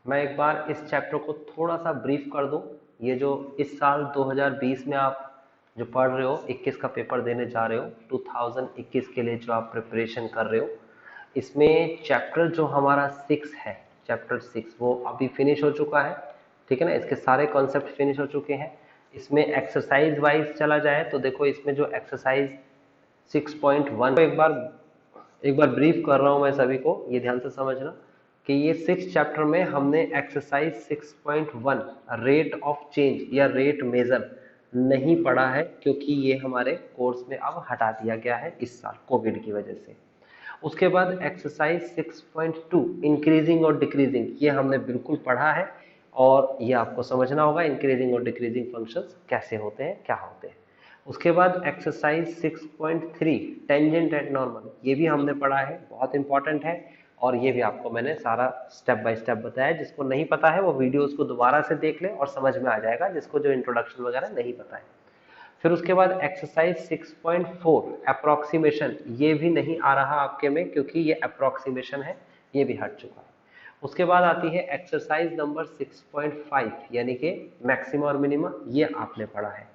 मैं एक बार इस चैप्टर को थोड़ा सा ब्रीफ कर दूं। ये जो इस साल 2020 में आप जो पढ़ रहे हो, 21 का पेपर देने जा रहे हो, 2021 के लिए जो आप प्रिपरेशन कर रहे हो, इसमें चैप्टर जो हमारा 6 है, चैप्टर 6 वो अभी फिनिश हो चुका है। ठीक है ना, इसके सारे कॉन्सेप्ट फिनिश हो चुके हैं। इसमें एक्सरसाइज वाइज चला जाए तो देखो, इसमें जो एक्सरसाइज 6.1 एक बार ब्रीफ कर रहा हूं मैं सभी को, ये ध्यान से समझना कि ये 6 चैप्टर में हमने एक्सरसाइज 6.1 रेट ऑफ चेंज या रेट मेजर नहीं पढ़ा है, क्योंकि ये हमारे कोर्स में अब हटा दिया गया है इस साल कोविड की वजह से। उसके बाद एक्सरसाइज 6.2 इंक्रीजिंग और डिक्रीजिंग, ये हमने बिल्कुल पढ़ा है और ये आपको समझना होगा इंक्रीजिंग और डिक्रीजिंग फंक्शंस कैसे होते हैं, क्या होते हैं। उसके बाद एक्सरसाइज 6.3 टेंजेंट एट नॉर्मल, ये भी हमने पढ़ा है, बहुत इंपॉर्टेंट है और ये भी आपको मैंने सारा स्टेप बाय स्टेप बताया। जिसको नहीं पता है वो वीडियोस को दोबारा से देख ले और समझ में आ जाएगा, जिसको जो इंट्रोडक्शन वगैरह नहीं पता है। फिर उसके बाद एक्सरसाइज 6.4 अप्रोक्सीमेशन, ये भी नहीं आ रहा आपके में क्योंकि ये अप्रोक्सीमेशन है, ये भी हट चुका है। उसके बाद आती है एक्सरसाइज नंबर 6.5 यानी कि मैक्सिमा और मिनिमा, ये आपने पढ़ा है।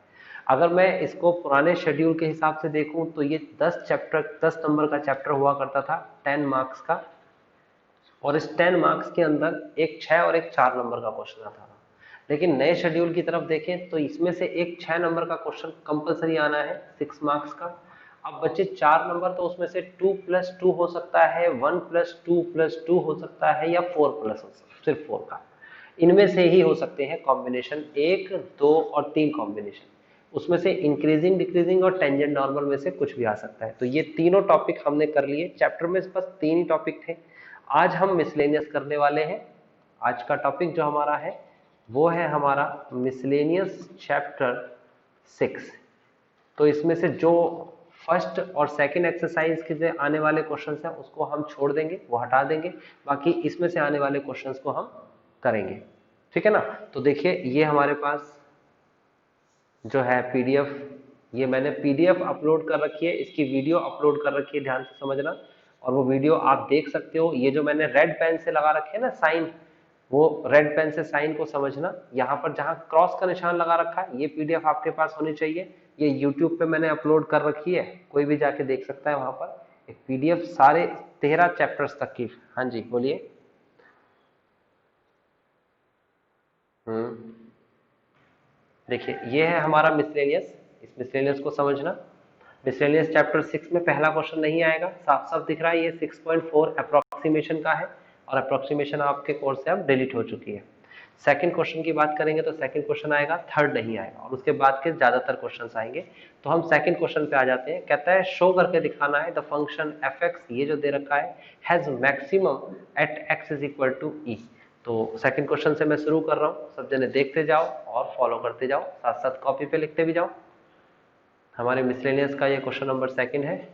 अगर मैं इसको पुराने शेड्यूल के हिसाब से देखूं तो ये 10 नंबर का चैप्टर हुआ करता था, 10 मार्क्स का, और इस 10 मार्क्स के अंदर एक 6 और एक 4 नंबर का क्वेश्चन आता था। लेकिन नए शेड्यूल की तरफ देखें तो इसमें से एक 6 नंबर का क्वेश्चन कंपलसरी आना है 6 मार्क्स का। अब बच्चे 4 नंबर, तो उसमें से 2+2 हो सकता है, 1+2+2 हो सकता है, या 4+ हो सकता है, सिर्फ 4 का। इनमें से ही हो सकते हैं कॉम्बिनेशन 1, 2 और 3 कॉम्बिनेशन। उसमें से इंक्रीजिंग, डिक्रीजिंग और टेंजेंट नॉर्मल में से कुछ भी आ सकता है। तो ये तीनों टॉपिक हमने कर लिए चैप्टर में, बस 3 ही टॉपिक थे। आज हम मिसलेनियस करने वाले हैं। आज का टॉपिक जो हमारा है वो है हमारा मिसलेनियस चैप्टर 6। तो इसमें से जो फर्स्ट और सेकंड एक्सरसाइज के जो आने वाले क्वेश्चंस हैं उसको हम छोड़ देंगे, वो हटा देंगे। बाकी इसमें से आने वाले क्वेश्चंस को हम करेंगे। ठीक है ना। तो देखिए, ये हमारे पास जो है पीडीएफ, ये मैंने पीडीएफ अपलोड कर रखी है, इसकी वीडियो अपलोड कर रखी है, ध्यान से समझना। और वो वीडियो आप देख सकते हो। ये जो मैंने रेड पेन से लगा रखे है ना साइन, वो रेड पेन से साइन को समझना। यहाँ पर जहाँ क्रॉस का निशान लगा रखा है, ये पीडीएफ आपके पास होनी चाहिए। ये यूट्यूब पे मैंने अपलोड कर रखी है, कोई भी जाके देख सकता है वहां पर एक पीडीएफ सारे 13 चैप्टर्स तक की। हाँ जी बोलिए। देखिए, ये है हमारा मिसलेनियस। इस मिसलेनियस को समझना। मिसलेनियस चैप्टर 6 में पहला क्वेश्चन नहीं आएगा, साफ साफ दिख रहा है। ये 6.4 अप्रोक्सीमेशन का है और अप्रोक्सीमेशन आपके कोर्स से अब डिलीट हो चुकी है। सेकंड क्वेश्चन की बात करेंगे तो सेकंड क्वेश्चन आएगा, थर्ड नहीं आएगा, और उसके बाद के ज्यादातर क्वेश्चंस आएंगे। तो हम सेकंड क्वेश्चन पे आ जाते हैं। कहता है शो करके दिखाना है द फंक्शन एफ एक्स, ये जो दे रखा है, has maximum at x is equal to e. तो सेकंड क्वेश्चन से मैं शुरू कर रहा हूँ, सब जने देखते जाओ और फॉलो करते जाओ, साथ साथ कॉपी पे लिखते भी जाओ। हमारे मिसलेनियस का ये क्वेश्चन नंबर सेकंड है।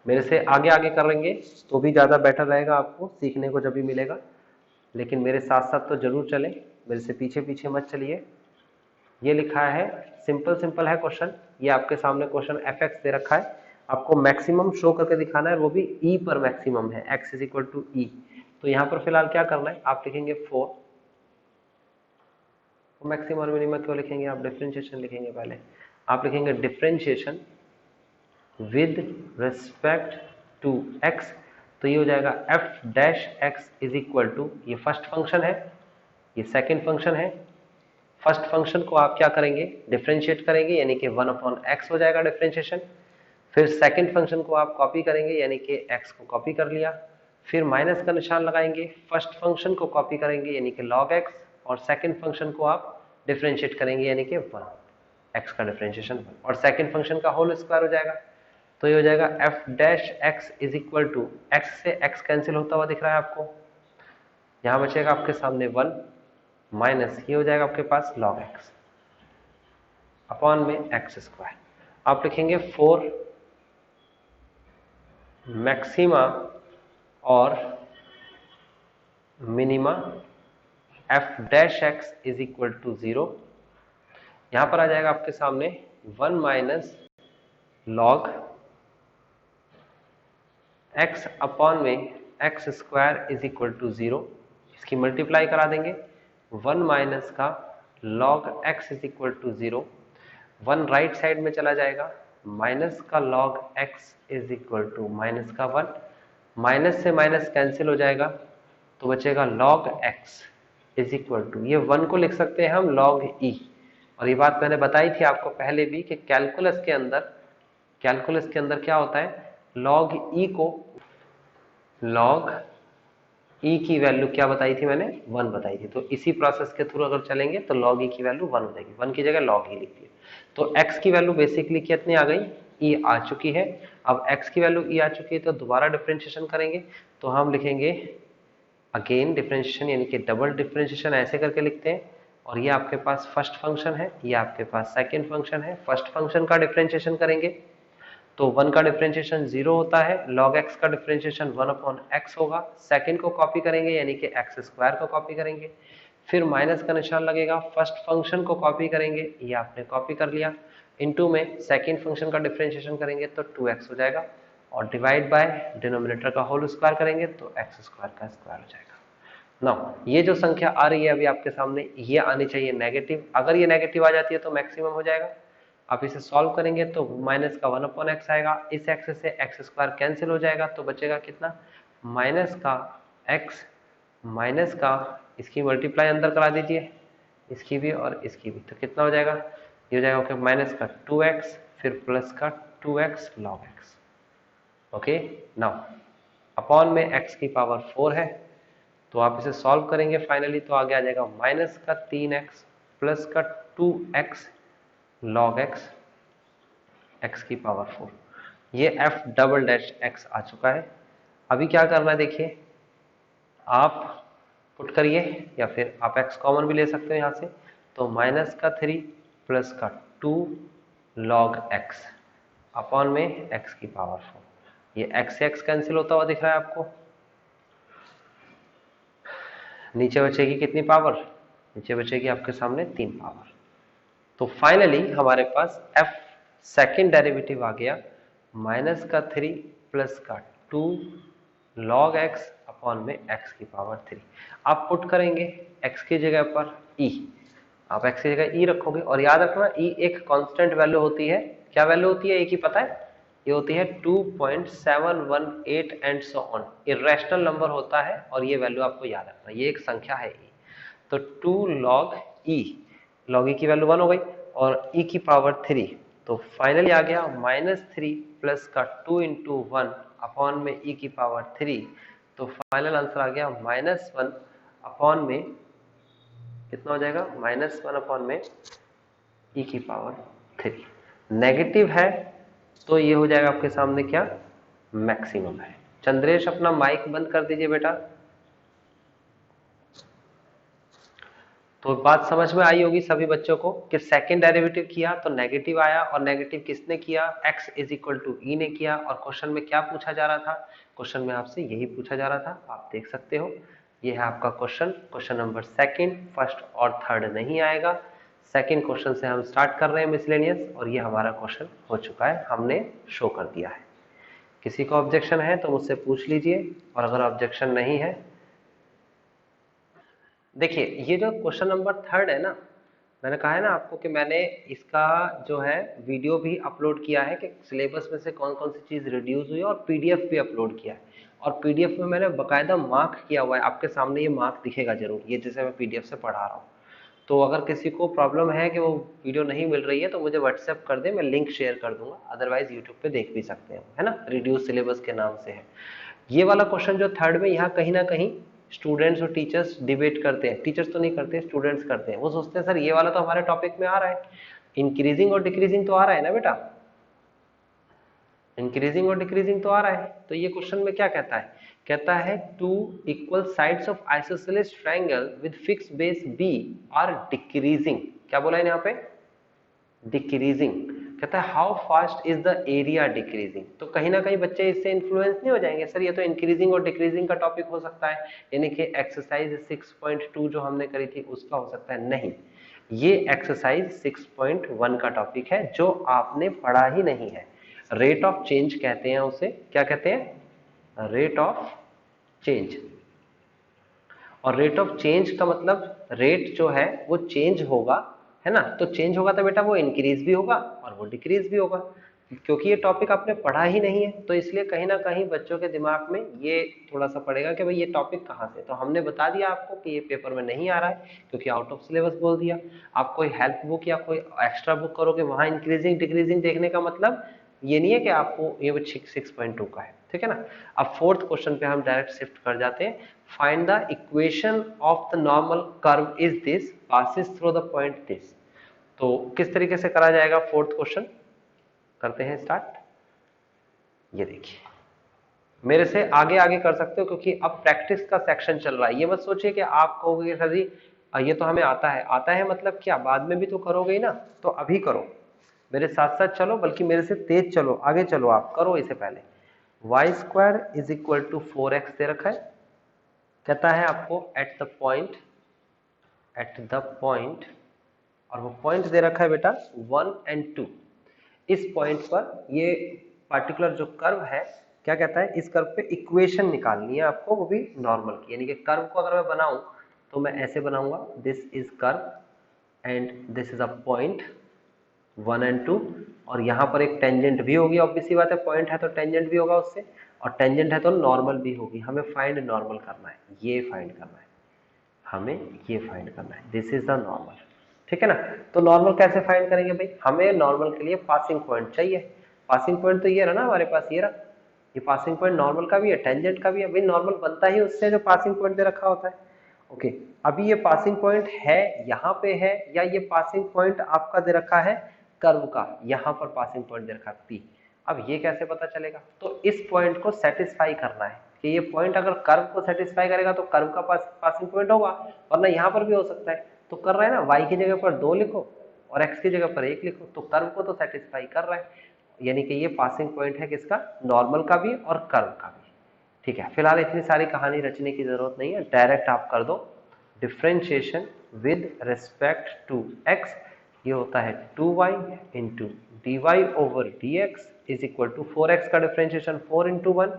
मेरे से आगे आगे करेंगे तो भी ज्यादा बेटर रहेगा, आपको सीखने को जब भी मिलेगा। लेकिन मेरे साथ साथ तो जरूर चले, मेरे से पीछे पीछे मत चलिए। ये लिखा है, सिंपल सिंपल है क्वेश्चन। ये आपके सामने क्वेश्चन एफ एक्स दे रखा है, आपको मैक्सिमम शो करके दिखाना है, वो भी ई पर मैक्सिमम है, x is equal to e. तो यहाँ पर फिलहाल क्या करना है, आप लिखेंगे 4। तो मैक्सिमम और मिनिमम क्यों लिखेंगे, आप डिफरेंशिएशन लिखेंगे पहले। आप लिखेंगे differentiation with respect to X. तो ये हो जाएगा F dash x is equal to, ये फर्स्ट फंक्शन है, ये सेकंड फंक्शन है। फर्स्ट फंक्शन को आप क्या करेंगे, डिफरेंशिएट करेंगे, यानी कि 1/x हो जाएगा डिफरेंशिएशन। फिर सेकंड फंक्शन को आप कॉपी करेंगे, यानी कि x को कॉपी कर लिया। फिर माइनस का निशान लगाएंगे, फर्स्ट फंक्शन को कॉपी करेंगे यानी कि log x, और सेकंड फंक्शन को आप डिफरेंशिएट करेंगे यानी कि 1, x का डिफरेंशिएशन 1, और सेकंड फंक्शन का होल स्क्वायर हो जाएगा। तो ये हो जाएगा F dash x is equal to, X से x कैंसिल होता हुआ दिख रहा है आपको, यहां बचेगा आपके सामने 1 माइनस, ये हो जाएगा आपके पास log x अपॉन में एक्स स्क्वायर। आप लिखेंगे 4 मैक्सिमा और minima F dash x is equal to 0। यहां पर आ जाएगा आपके सामने 1 माइनस लॉग एक्स अपॉन में X square is equal to 0। इसकी मल्टीप्लाई करा देंगे, 1 माइनस का log x is equal to 0, 1 right side में चला जाएगा, माइनस का log x is equal to minus का 1, माइनस से माइनस कैंसिल हो जाएगा तो बचेगा log x is equal to, ये 1 को लिख सकते हैं हम log e। और ये बात मैंने बताई थी आपको पहले भी कि कैलकुलस के अंदर क्या होता है, log e को, log e की वैल्यू क्या बताई थी मैंने, 1 बताई थी। तो इसी प्रोसेस के थ्रू अगर चलेंगे तो log e की वैल्यू 1 हो जाएगी, 1 की जगह log e लिख दिए। तो x की वैल्यू बेसिकली कितनी आ गई, e आ चुकी है। अब x की वैल्यू e आ चुकी है तो दोबारा डिफरेंशिएशन करेंगे, तो हम लिखेंगे अगेन डिफरेंशिएशन, यानी कि डबल डिफरेंशिएशन ऐसे करके लिखते हैं। और ये आपके पास फर्स्ट फंक्शन है, ये आपके पास सेकंड फंक्शन है। फर्स्ट फंक्शन का डिफरेंशिएशन करेंगे तो 1 का डिफरेंशिएशन 0 होता है, log x का डिफरेंशिएशन 1 अपॉन x होगा। सेकंड को कॉपी करेंगे यानी कि x स्क्वायर को कॉपी करेंगे, फिर माइनस का निशान लगेगा, फर्स्ट फंक्शन को कॉपी करेंगे, ये आपने कॉपी कर लिया, इनटू में सेकंड फंक्शन का डिफरेंशिएशन करेंगे तो 2x हो जाएगा, और डिवाइड बाय डिनोमिनेटर का होल स्क्वायर करेंगे तो x स्क्वायर का स्क्वायर हो जाएगा। नाउ ये जो संख्या आ रही है अभी आपके सामने, ये आनी चाहिए नेगेटिव। अगर ये नेगेटिव आ जाती है तो मैक्सिमम हो जाएगा। आप इसे सॉल्व करेंगे तो माइनस का 1 अपॉन एक्स आएगा, इस एक्स से एक्स स्क्वायर कैंसिल हो जाएगा तो बचेगा कितना, माइनस का एक्स माइनस का, इसकी मल्टीप्लाई अंदर करा दीजिए, इसकी भी और इसकी भी, तो कितना हो जाएगा, ये हो जाएगा ओके माइनस का 2x फिर प्लस का 2x log x। Okay now upon में x की पावर 4 है तो आप इसे सॉल्व करेंगे फाइनली तो आगे आ जाएगा माइनस का 3x प्लस का 2x log x, x की पावर 4। ये f डबल डैश x आ चुका है। अभी क्या करना है देखिए, आप पुट करिए या फिर आप x कॉमन भी ले सकते हो यहाँ से, तो माइनस का 3 प्लस का 2 log x अपॉन में x की पावर 4। ये x से x कैंसिल होता हुआ दिख रहा है आपको, नीचे बचेगी कितनी पावर, नीचे बचेगी आपके सामने 3 पावर। तो फाइनली हमारे पास f सेकेंड डेरिवेटिव आ गया माइनस का 3 प्लस का 2 log x अपॉन में x की पावर 3। आप पुट करेंगे x की जगह पर e, आप x की जगह e रखोगे और याद रखना e एक कांस्टेंट वैल्यू होती है। क्या वैल्यू होती है e की पता है, ये होती है 2.718 and so on, irrational number होता है और ये वैल्यू आपको याद रखना, ये एक संख्या है e। तो 2 log e, log e की वैल्यू 1 हो गई और e की पावर 3, तो फाइनली आ गया माइनस 3 प्लस का 2 इंटू 1 अपॉन में e की पावर 3, तो फाइनल आंसर आ गया -1 अपॉन में कितना हो जाएगा, -1 अपॉन में e की पावर 3। नेगेटिव है तो ये हो जाएगा आपके सामने क्या, मैक्सिमम है। चंद्रेश अपना माइक बंद कर दीजिए बेटा। तो बात समझ में आई होगी सभी बच्चों को कि सेकंड डेरिवेटिव किया तो नेगेटिव आया, और नेगेटिव किसने किया, x इज इक्वल टू ई ने किया। और क्वेश्चन में क्या पूछा जा रहा था, क्वेश्चन में आपसे यही पूछा जा रहा था, आप देख सकते हो ये है आपका question, question number second, first और थर्ड नहीं आएगा। सेकंड क्वेश्चन से हम स्टार्ट कर रहे हैं मिसलेनियस, और ये हमारा क्वेश्चन हो चुका है, हमने शो कर दिया है। किसी को ऑब्जेक्शन है तो मुझसे पूछ लीजिए, और अगर ऑब्जेक्शन नहीं है, देखिए ये जो क्वेश्चन नंबर थर्ड है ना, मैंने कहा है ना आपको कि मैंने इसका जो है वीडियो भी अपलोड किया है कि सिलेबस में से कौन कौन सी चीज़ रिड्यूस हुई है, और पीडीएफ भी अपलोड किया है, और पीडीएफ में मैंने बकायदा मार्क किया हुआ है, आपके सामने ये मार्क दिखेगा जरूर, ये जैसे मैं पीडीएफ से पढ़ा रहा हूँ। तो अगर किसी को प्रॉब्लम है कि वो वीडियो नहीं मिल रही है तो मुझे व्हाट्सएप कर दे, मैं लिंक शेयर कर दूंगा, अदरवाइज यूट्यूब पे देख भी सकते हैं, है ना, रिड्यूस सिलेबस के नाम से है। ये वाला क्वेश्चन जो थर्ड में, यहाँ कहीं ना कहीं स्टूडेंट्स और टीचर्स डिबेट करते हैं, टीचर्स तो नहीं करते, स्टूडेंट्स करते हैं। वो सोचते हैं सर ये वाला तो हमारे टॉपिक में आ रहा है, इंक्रीजिंग और डिक्रीजिंग तो आ रहा है ना बेटा, इंक्रीजिंग और डिक्रीजिंग तो आ रहा है। तो ये क्वेश्चन में क्या कहता है, कहता है two equal sides of isosceles triangle with fix base B are decreasing. क्या बोला है यहाँ पे, डिक्रीजिंग। कहता है how fast is the area decreasing. तो कहीं ना कहीं बच्चे इससे इन्फ्लुएंस नहीं हो जाएंगे, सर ये तो इंक्रीजिंग और डिक्रीजिंग का टॉपिक हो सकता है, यानी कि एक्सरसाइज 6.2 जो हमने करी थी उसका हो सकता है। नहीं, ये एक्सरसाइज 6.1 का टॉपिक है जो आपने पढ़ा ही नहीं है। रेट ऑफ चेंज कहते हैं उसे, क्या कहते हैं, रेट ऑफ चेंज। और रेट ऑफ चेंज का मतलब रेट जो है वो चेंज होगा, है ना। तो चेंज होगा तो बेटा वो इंक्रीज भी होगा और वो डिक्रीज भी होगा। क्योंकि ये टॉपिक आपने पढ़ा ही नहीं है तो इसलिए कहीं ना कहीं बच्चों के दिमाग में ये थोड़ा सा पड़ेगा कि भाई ये टॉपिक कहाँ से। तो हमने बता दिया आपको कि ये पेपर में नहीं आ रहा है क्योंकि आउट ऑफ सिलेबस बोल दिया। आप कोई हेल्प बुक या कोई एक्स्ट्रा बुक करोगे वहां इंक्रीजिंग डिक्रीजिंग देखने का मतलब ये नहीं है कि आपको ये 6.2 का है, ठीक है ना। अब फोर्थ क्वेश्चन पे हम डायरेक्ट शिफ्ट कर जाते हैं। Find the equation of the normal curve is this passes through the point this. तो किस तरीके से करा जाएगा फोर्थ क्वेश्चन, करते हैं स्टार्ट। ये देखिए मेरे से आगे आगे कर सकते हो क्योंकि अब प्रैक्टिस का सेक्शन चल रहा है। ये मत सोचिए कि आप कहोगे सर जी ये तो हमें आता है मतलब क्या बाद में भी तो करोगे ही ना। तो अभी करो, मेरे साथ साथ चलो, बल्कि मेरे से तेज चलो, आगे चलो, आप करो इसे पहले। Y square is equal to 4x दे रखा है, कहता है आपको एट द पॉइंट, और वो पॉइंट दे रखा है बेटा 1 and 2। इस पॉइंट पर ये पार्टिकुलर जो कर्व है क्या कहता है, इस कर्व पे इक्वेशन निकालनी है आपको, वो भी नॉर्मल की। यानी कि कर्व को अगर मैं बनाऊं तो मैं ऐसे बनाऊंगा, this is curve and this is a point 1 and 2, और यहाँ पर एक टेंजेंट भी होगी, ऑब्वियस सी बात है, पॉइंट है तो टेंजेंट भी होगा उससे, और टेंजेंट है तो नॉर्मल भी होगी। हमें फाइंड नॉर्मल करना है, ये फाइंड करना है, हमें ये फाइंड करना है, दिस इज द नॉर्मल, ठीक है ना। तो नॉर्मल कैसे फाइंड करेंगे भाई, हमें नॉर्मल के लिए पासिंग पॉइंट चाहिए। पासिंग पॉइंट तो ये रहा ना हमारे पास, ये रहा, ये पासिंग पॉइंट नॉर्मल का भी है टेंजेंट का भी है। भाई नॉर्मल बनता ही उससे जो पासिंग पॉइंट दे रखा होता है। ओके, अभी ये पासिंग पॉइंट है यहाँ पे है, या ये पासिंग पॉइंट आपका दे रखा है कर्व का, यहाँ पर पासिंग पॉइंट दे रखा है P। अब ये कैसे पता चलेगा, तो इस पॉइंट को सेटिस्फाई करना है कि ये पॉइंट अगर कर्व को सेटिस्फाई करेगा तो कर्व का पासिंग पॉइंट होगा, वरना यहाँ पर भी हो सकता है। तो कर रहा है ना, y की जगह पर 2 लिखो और x की जगह पर 1 लिखो, तो कर्व को तो सेटिस्फाई कर रहा है। यानी कि ये पासिंग पॉइंट है किसका, नॉर्मल का भी और कर्व का भी, ठीक है। फिलहाल इतनी सारी कहानी रचने की जरूरत नहीं है, डायरेक्ट आप कर दो differentiation with respect to x। ये होता है 2y into D Y over D X is equal to 4x का डिफ्रेंशिएशन 4 इंटू 1,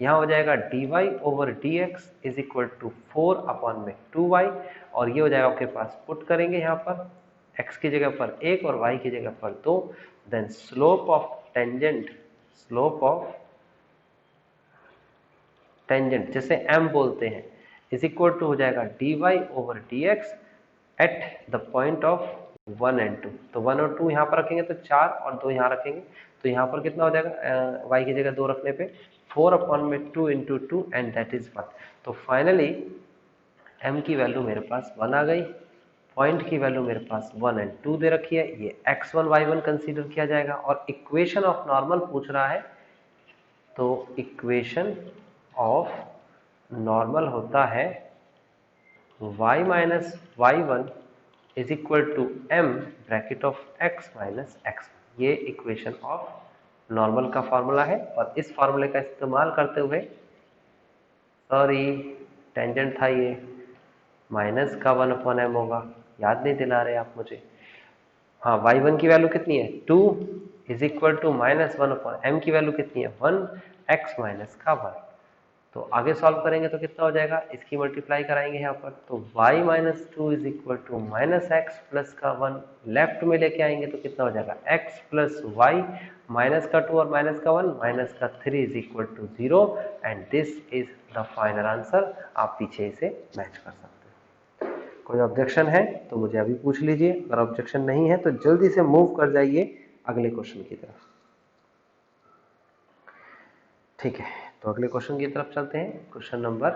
यहाँ हो जाएगा D Y over D X is equal to 4 upon में 2y, और ये हो जाएगा आपके पास, पुट करेंगे यहाँ पर x की जगह पर 1 और y की जगह पर 2, then slope of tangent, slope of tangent जिसे m बोलते हैं, इज इक्वल टू हो जाएगा D Y over D X at the point of 1 and 2। तो 1 और 2 यहाँ पर रखेंगे तो 4 और 2 यहाँ रखेंगे तो यहाँ पर कितना हो जाएगा, y की जगह 2 रखने पे 4 अपॉन में 2 इंटू 2 एंड दैट इज 1। तो फाइनली m की वैल्यू मेरे पास 1 आ गई, पॉइंट की वैल्यू मेरे पास 1 and 2 दे रखी है, ये x1 y1 कंसीडर किया जाएगा। और इक्वेशन ऑफ नॉर्मल पूछ रहा है, तो इक्वेशन ऑफ नॉर्मल होता है y minus y1 is equal to m bracket of x minus x1। ये इक्वेशन ऑफ नॉर्मल का फॉर्मूला है, और इस फॉर्मूले का इस्तेमाल करते हुए, सॉरी टेंजेंट था ये, माइनस का 1 अपॉन m होगा, याद नहीं दिला रहे आप मुझे। हाँ, y1 की वैल्यू कितनी है 2 is equal to minus 1 upon m की वैल्यू कितनी है 1, x माइनस का 1। तो आगे सॉल्व करेंगे तो कितना हो जाएगा, इसकी मल्टीप्लाई कराएंगे यहाँ पर, तो y minus 2 is equal to minus X plus का 1, लेफ्ट में लेके आएंगे तो कितना हो जाएगा x प्लस वाई माइनस का 2 और माइनस का 1 माइनस का 3 is equal to 0, and this is the final answer. आप पीछे इसे मैच कर सकते हैं। कोई ऑब्जेक्शन है तो मुझे अभी पूछ लीजिए, अगर ऑब्जेक्शन नहीं है तो जल्दी से मूव कर जाइए अगले क्वेश्चन की तरफ, ठीक है। तो अगले क्वेश्चन की तरफ चलते हैं। क्वेश्चन नंबर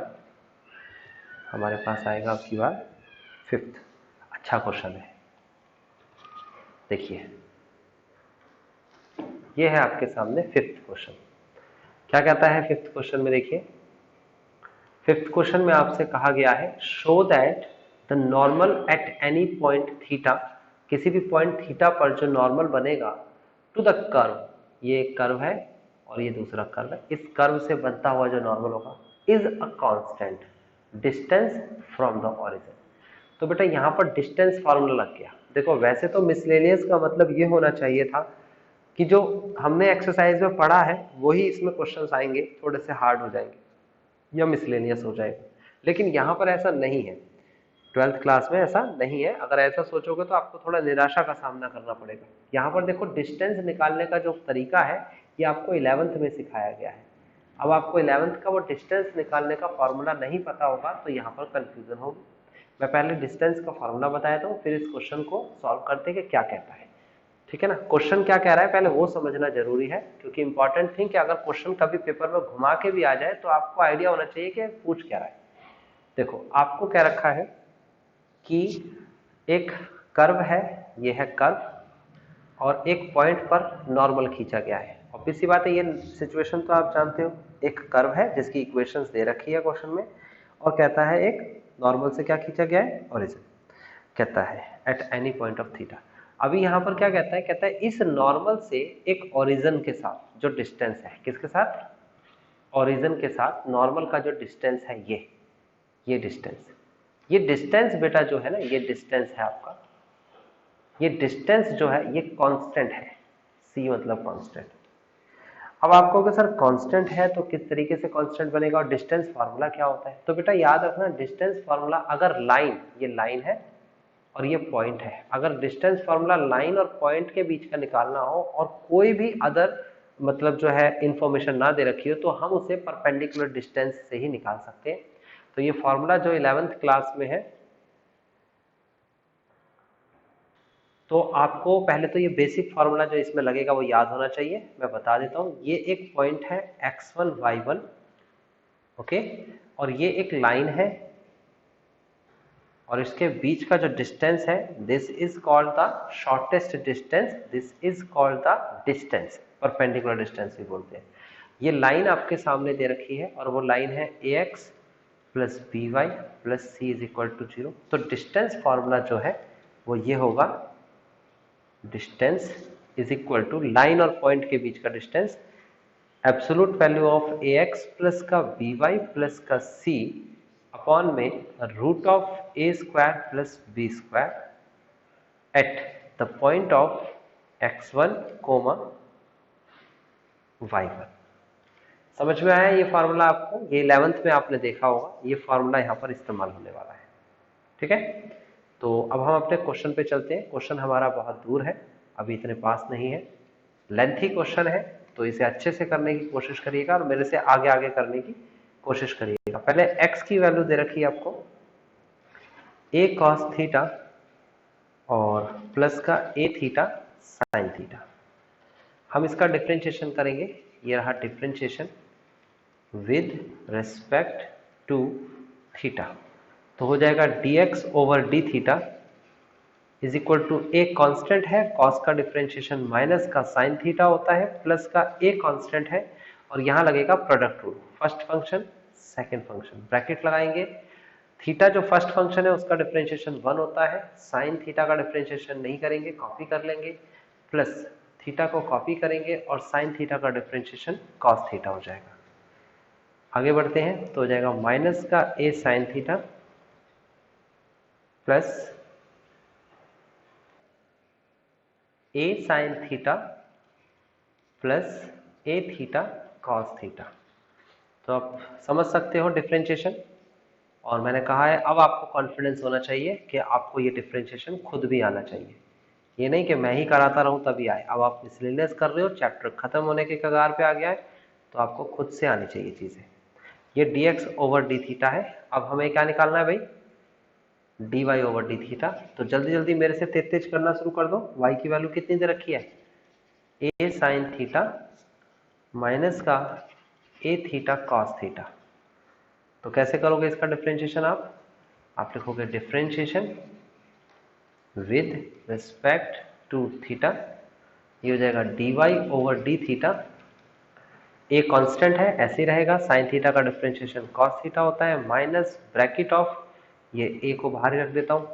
हमारे पास आएगा आपकी बार 5th। अच्छा क्वेश्चन है, देखिए ये है आपके सामने 5th क्वेश्चन। क्या कहता है 5th क्वेश्चन में, देखिए 5th क्वेश्चन में आपसे कहा गया है show that the normal at any point theta, किसी भी पॉइंट थीटा पर जो नॉर्मल बनेगा टू द कर्व, ये एक कर्व है और ये दूसरा कर्व है, इस कर्व से बनता हुआ जो नॉर्मल होगा is a constant distance from the origin. तो बेटा यहाँ पर डिस्टेंस फॉर्मूला लग गया। देखो वैसे तो मिसलेनियस का मतलब ये होना चाहिए था कि जो हमने एक्सरसाइज में पढ़ा है वही इसमें क्वेश्चंस आएंगे, थोड़े से हार्ड हो जाएंगे या मिसलेनियस हो जाएगा, लेकिन यहाँ पर ऐसा नहीं है, 12th क्लास में ऐसा नहीं है। अगर ऐसा सोचोगे तो आपको थोड़ा निराशा का सामना करना पड़ेगा। यहाँ पर देखो डिस्टेंस निकालने का जो तरीका है ये आपको 11th में सिखाया गया है। अब आपको 11th का वो डिस्टेंस निकालने का फॉर्मूला नहीं पता होगा तो यहाँ पर कंफ्यूजन होगी। मैं पहले डिस्टेंस का फॉर्मूला बताया था, फिर इस क्वेश्चन को सॉल्व करते कि क्या कहता है। ठीक है ना, क्वेश्चन क्या कह रहा है पहले वो समझना जरूरी है, क्योंकि इंपॉर्टेंट थिंग कि अगर क्वेश्चन कभी पेपर में घुमा के भी आ जाए तो आपको आइडिया होना चाहिए कि पूछ क्या रहा है। देखो आपको क्या रखा है कि एक कर्व है, ये है कर्व, और एक पॉइंट पर नॉर्मल खींचा गया है। ऑब्वियस सी बात है, ये सिचुएशन तो आप जानते हो, एक कर्व है जिसकी इक्वेशंस दे रखी है क्वेश्चन में, और कहता है एक नॉर्मल से क्या खींचा गया है, ओरिजिन, कहता है at any point of theta. अभी यहाँ पर क्या कहता है, कहता है इस नॉर्मल से एक ओरिजिन के साथ जो डिस्टेंस है, किसके साथ, ओरिजिन के साथ नॉर्मल का जो डिस्टेंस है ये डिस्टेंस, ये डिस्टेंस बेटा जो है ना, ये डिस्टेंस है आपका, ये डिस्टेंस जो है ये कांस्टेंट है, c मतलब कांस्टेंट। अब आपको अगर सर कांस्टेंट है तो किस तरीके से कांस्टेंट बनेगा और डिस्टेंस फार्मूला क्या होता है, तो बेटा याद रखना डिस्टेंस फार्मूला, अगर लाइन, ये लाइन है और ये पॉइंट है, अगर डिस्टेंस फार्मूला लाइन और पॉइंट के बीच का निकालना हो और कोई भी अदर मतलब जो है इंफॉर्मेशन ना दे रखी हो तो हम उसे परपेंडिकुलर डिस्टेंस से ही निकाल सकते हैं। तो ये फार्मूला जो 11th क्लास में है, तो आपको पहले तो ये बेसिक फार्मूला जो इसमें लगेगा वो याद होना चाहिए। मैं बता देता हूँ, ये एक पॉइंट है x1 y1, ओके, और ये एक लाइन है और इसके बीच का जो डिस्टेंस है, this is called the shortest distance, this is called the distance, perpendicular distance भी बोलते हैं। ये लाइन आपके सामने दे रखी है और वो लाइन है ax plus B Y plus C is equal to 0। तो डिस्टेंस फॉर्मूला जो है वो ये होगा, distance is equal to line और पॉइंट के बीच का distance, absolute value of ax plus का बी वाई प्लस का c अपॉन में root of a square plus B square at the point of x1 comma y1। समझ में आया ये फार्मूला आपको, ये 11th में आपने देखा होगा, ये फार्मूला यहाँ पर इस्तेमाल होने वाला है। ठीक है, तो अब हम अपने क्वेश्चन पे चलते हैं। क्वेश्चन हमारा बहुत दूर है, अभी इतने पास नहीं है, लेंथी क्वेश्चन है, तो इसे अच्छे से करने की कोशिश करिएगा और मेरे से आगे आगे करने की कोशिश करिएगा। पहले x की वैल्यू दे रखी है आपको a cos थीटा और प्लस का a थीटा साइन थीटा। हम इसका डिफ्रेंशिएशन करेंगे, ये रहा differentiation with respect to theta, तो हो जाएगा dx over D theta is equal to a constant है, cos का डिफ्रेंशिएशन माइनस का साइन थीटा होता है, प्लस का a कांस्टेंट है और यहाँ लगेगा product rule, first function second function, bracket लगाएंगे। थीटा जो फर्स्ट फंक्शन है उसका डिफ्रेंशिएशन 1 होता है, साइन थीटा का डिफ्रेंशिएशन नहीं करेंगे, कॉपी कर लेंगे, प्लस थीटा को कॉपी करेंगे और साइन थीटा का डिफ्रेंशिएशन कॉस थीटा हो जाएगा। आगे बढ़ते हैं तो हो जाएगा माइनस का a sine theta plus a sine theta plus a theta cos theta. तो आप समझ सकते हो डिफ्रेंशिएशन, और मैंने कहा है अब आपको कॉन्फिडेंस होना चाहिए कि आपको ये डिफ्रेंशिएशन खुद भी आना चाहिए, ये नहीं कि मैं ही कराता रहूं तभी आए। अब आप मिसलेनियस कर रहे हो, चैप्टर खत्म होने के कगार पे आ गया है, तो आपको खुद से आनी चाहिए चीजें। ये dx ओवर डी थीटा है, अब हमें क्या निकालना है भाई, dy ओवर डी थीटा। तो जल्दी जल्दी मेरे से तेज तेज करना शुरू कर दो। y की वैल्यू कितनी दे रखी है, a साइन थीटा माइनस का a थीटा कॉस थीटा। तो कैसे करोगे इसका डिफ्रेंशिएशन, आप लिखोगे differentiation with respect to theta, ये हो जाएगा dy over D theta, a constant है ऐसे ही रहेगा, साइन थीटा का डिफ्रेंशिएशन कॉस थीटा होता है, माइनस ब्रैकेट ऑफ, ये a को बाहर ही रख देता हूँ,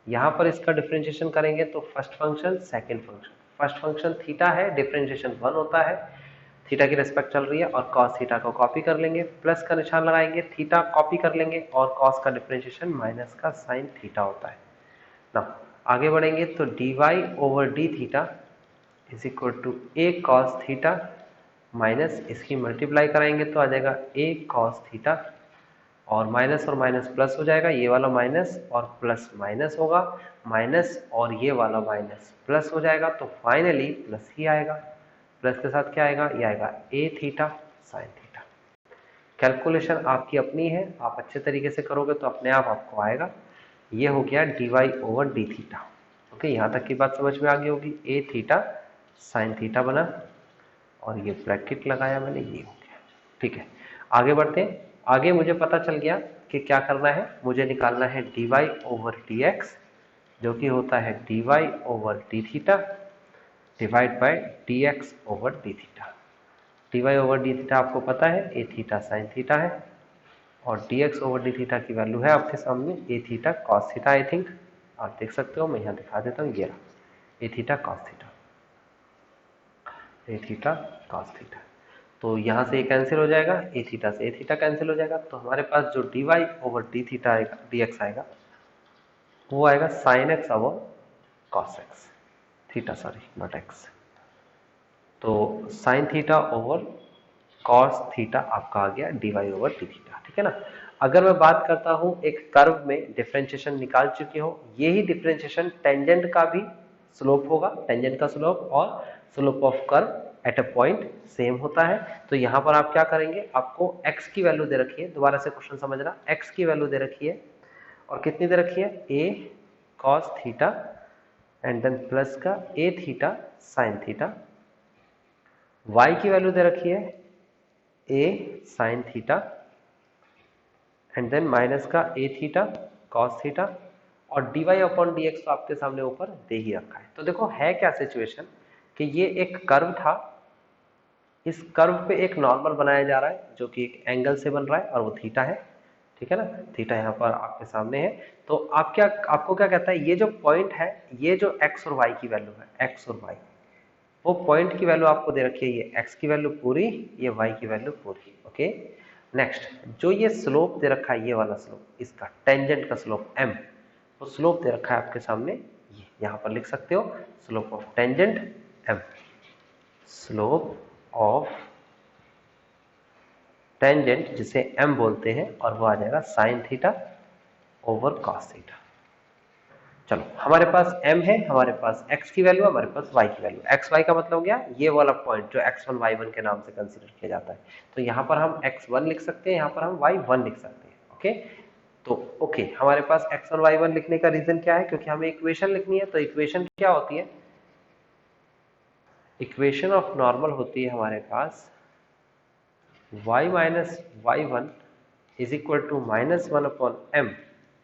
यहाँ पर इसका डिफ्रेंशिएशन करेंगे तो first function second function, first function theta है, डिफ्रेंशिएशन 1 होता है, थीटा की रेस्पेक्ट चल रही है, और cos थीटा को कॉपी कर लेंगे, प्लस का निशान लगाएंगे, थीटा कॉपी कर लेंगे और cos का डिफ्रेंशिएशन माइनस का साइन थीटा होता है ना। आगे बढ़ेंगे तो dy over D theta is equal to a cos theta minus इसकी मल्टीप्लाई कराएंगे तो आ जाएगा a cos थीटा और माइनस प्लस हो जाएगा, ये वाला माइनस और प्लस माइनस होगा, माइनस और ये वाला माइनस प्लस हो जाएगा, तो फाइनली प्लस ही आएगा। प्लस के साथ क्या आएगा, ये आएगा ए थीटा साइन थीटा। कैलकुलेशन आपकी अपनी है, आप अच्छे तरीके से करोगे तो अपने आप आपको आएगा। ये हो गया D Y over D theta. Okay, यहाँ तक की बात समझ में आ गई होगी। ए थीटा साइन थीटा बना और ये ब्रैकेट लगाया मैंने, ये हो गया। ठीक है, आगे बढ़ते हैं। आगे मुझे पता चल गया कि क्या करना है, मुझे निकालना है d Y over D x, जो कि होता है d Y over D theta divide by d x over D theta. D Y over D theta आपको पता है ए थीटा साइन थीटा है, और d x over D theta की वैल्यू है आपके सामने a theta cos theta. I think आप देख सकते हो, मैं यहाँ दिखा देता हूँ, ये रहा ए थीटा कॉस थीटा, ए थीटा कॉस थीटा। तो यहाँ से ये कैंसिल हो जाएगा, ए थीटा से ए थीटा कैंसिल हो जाएगा, तो हमारे पास जो d Y over D theta आएगा, डी एक्स आएगा, वो आएगा sine x over cos x theta, sorry not x. तो sine theta over cos theta आपका आ गया D Y over D theta. ठीक है ना। अगर मैं बात करता हूं एक कर्व में डिफरेंशिएशन निकाल चुके हो, यही डिफरेंशिएशन टेंजेंट का भी स्लोप होगा, टेंजेंट का स्लोप और slope of curve at a point same होता है। तो यहां पर आप क्या करेंगे, आपको x की वैल्यू दे रखी है, दोबारा से क्वेश्चन समझना, x की वैल्यू दे रखी है और कितनी दे रखी है, a cos theta and then plus का a theta sine theta. y की वैल्यू दे रखी है a sine theta and then minus का a थीटा कॉस थीटा, और dy अपॉन dx तो आपके सामने ऊपर दे ही रखा है। तो देखो है क्या सिचुएशन कि ये एक कर्व था, इस कर्व पे एक नॉर्मल बनाया जा रहा है जो कि एक एंगल से बन रहा है और वो थीटा है। ठीक है ना, थीटा यहाँ पर आपके सामने है। तो आपको क्या कहता है, ये जो पॉइंट है, ये जो x और y की वैल्यू है, x और y, वो पॉइंट की वैल्यू आपको दे रखी है, ये x की वैल्यू पूरी, ये y की वैल्यू पूरी। ओके, नेक्स्ट जो ये स्लोप दे रखा है, ये वाला स्लोप, इसका टेंजेंट का स्लोप m, वो स्लोप दे रखा है आपके सामने, ये यहाँ पर लिख सकते हो, slope of tangent m, slope of tangent जिसे m बोलते हैं, और वो आ जाएगा sign theta over cos theta. चलो, हमारे पास m है, हमारे पास x की वैल्यू, हमारे पास y की वैल्यू। x y का मतलब हो गया ये वाला पॉइंट जो x1 y1 के नाम से कंसीडर किया जाता है। तो यहाँ पर हम x1 लिख सकते हैं, यहाँ पर हम y1 लिख सकते हैं। ओके, तो ओके, हमारे पास x1 y1 लिखने का रीजन क्या है, क्योंकि हमें इक्वेशन लिखनी है। तो इक्वेशन क्या होती है, इक्वेशन ऑफ नॉर्मल होती है हमारे पास y minus y1 is equal to -1 upon m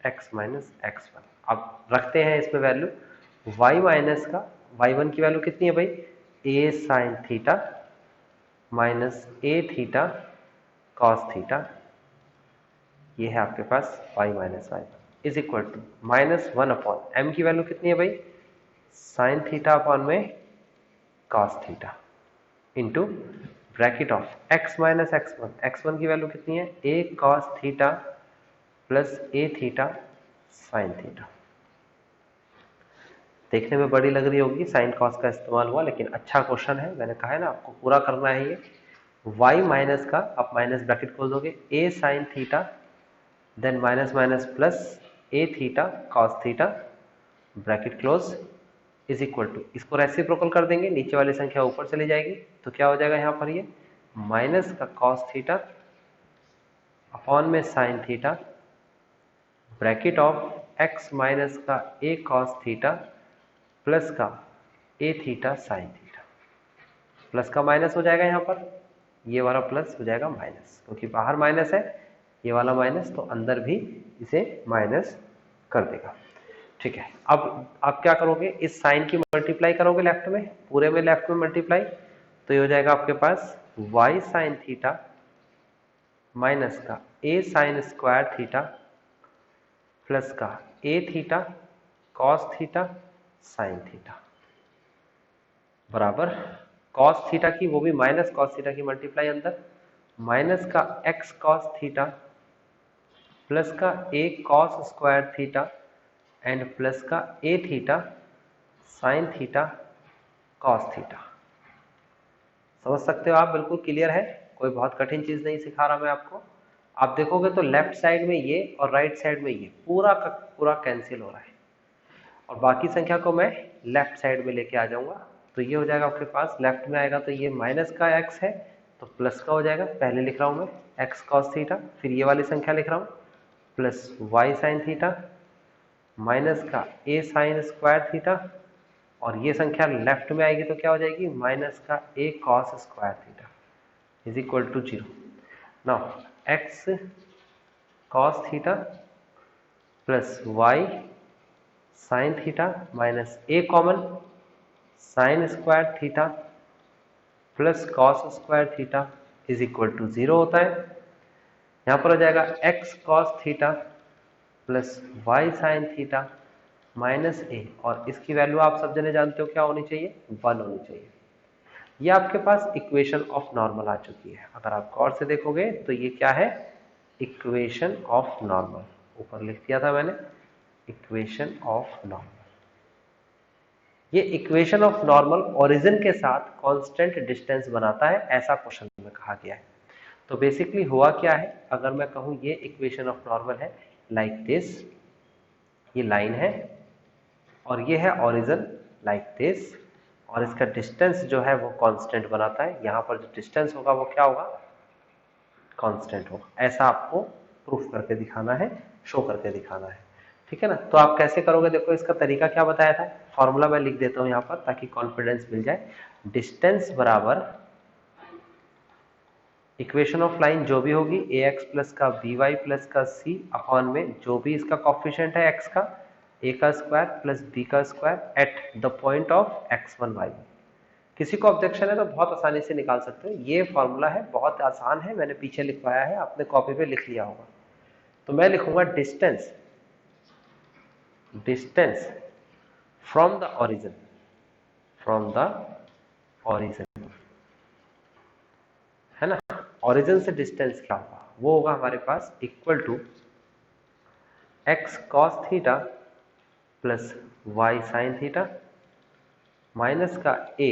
x minus x1। अब रखते हैं इसमें वैल्यू, y माइनस का y1 की वैल्यू कितनी है भाई, a sine theta minus a theta cos theta, ये है आपके पास y minus y1 is equal to -1 upon m की वैल्यू कितनी है भाई, साइन थीटा अपॉन में cos theta into bracket of x minus x1, x1 की वैल्यू कितनी है, a cos theta plus a theta sine theta. देखने में बड़ी लग रही होगी, साइन कॉस का इस्तेमाल हुआ, लेकिन अच्छा क्वेश्चन है, मैंने कहा है ना आपको पूरा करना है ये। y माइनस का आप माइनस ब्रैकेट खोल दोगे, a sine theta then minus minus plus a theta cos theta bracket close is equal to, इसको रेसिप्रोकल कर देंगे, नीचे वाली संख्या ऊपर चली जाएगी, तो क्या हो जाएगा यहाँ पर, ये माइनस का कॉस थीटा अपॉन में sine theta bracket of x minus का a कॉस थीटा प्लस का a theta sine theta. Plus का माइनस हो जाएगा यहाँ पर, ये वाला प्लस हो जाएगा माइनस, क्योंकि बाहर माइनस है, ये वाला माइनस, तो अंदर भी इसे माइनस कर देगा। ठीक है, अब आप क्या करोगे, इस साइन की मल्टीप्लाई करोगे लेफ्ट में, पूरे में लेफ्ट में मल्टीप्लाई, तो ये हो जाएगा आपके पास y साइन थीटा माइनस का a sine square theta plus का a theta cos theta sine theta बराबर कॉस थीटा की, वो भी माइनस कॉस थीटा की मल्टीप्लाई अंदर, माइनस का x कॉस थीटा प्लस का a cos square theta and plus का a theta sine theta cos theta. समझ सकते हो आप, बिल्कुल क्लियर है, कोई बहुत कठिन चीज नहीं सिखा रहा मैं आपको। आप देखोगे तो लेफ्ट साइड में ये और राइट साइड में ये पूरा का पूरा कैंसिल हो रहा है, और बाकी संख्या को मैं लेफ्ट साइड में लेके आ जाऊंगा। तो ये हो जाएगा आपके पास, लेफ्ट में आएगा तो ये माइनस का x है तो प्लस का हो जाएगा, पहले लिख रहा हूं मैं x cos थीटा, फिर ये वाली संख्या लिख रहा हूं plus y sin theta minus का a sin स्क्वायर थीटा, और ये संख्या लेफ्ट में आएगी तो क्या हो जाएगी माइनस का a cos square theta is equal to 0। Now x cos theta plus y sin theta minus a common sin square theta plus cos square theta is equal to 0 होता है। यहाँ पर हो जाएगा x cos theta plus y sin theta minus a, और इसकी value आप सब जने जानते हो क्या होनी चाहिए, 1 होनी चाहिए। ये आपके पास इक्वेशन ऑफ नॉर्मल आ चुकी है। अगर आप गौर से देखोगे तो ये क्या है, इक्वेशन ऑफ नॉर्मल, ऊपर लिख दिया था मैंने इक्वेशन ऑफ नॉर्मल। ये इक्वेशन ऑफ नॉर्मल ओरिजिन के साथ कांस्टेंट डिस्टेंस बनाता है, ऐसा क्वेश्चन में कहा गया है। तो बेसिकली हुआ क्या है, अगर मैं कहूं ये इक्वेशन ऑफ नॉर्मल है लाइक दिस, ये लाइन है और ये है ओरिजिन लाइक दिस, और इसका डिस्टेंस जो है वो कांस्टेंट बनाता है। यहां पर जो डिस्टेंस होगा वो क्या होगा, कांस्टेंट होगा। ऐसा आपको प्रूफ करके दिखाना है, शो करके दिखाना है, ठीक है ना। तो आप कैसे करोगे, देखो इसका तरीका क्या बताया था, फॉर्मूला मैं लिख देता हूं यहां पर ताकि कॉन्फिडेंस मिल जाए। डिस्टेंस बराबर इक्वेशन ऑफ लाइन जो भी होगी ax प्लस का by प्लस का c अपॉन में जो भी इसका कॉफिशिएंट है x का, a का स्क्वायर प्लस b का square at the point of x1 y। किसी को ऑब्जेक्शन है तो बहुत आसानी से निकाल सकते हो, ये फॉर्मूला है, बहुत आसान है, मैंने पीछे लिखवाया है, आपने कॉपी पे लिख लिया होगा। तो मैं लिखूंगा डिस्टेंस फ्रॉम द ओरिजिन, है ना। ओरिजिन से डिस्टेंस क्या होगा, वो होगा हमारे पास equal to x cos theta plus y sin theta minus का a,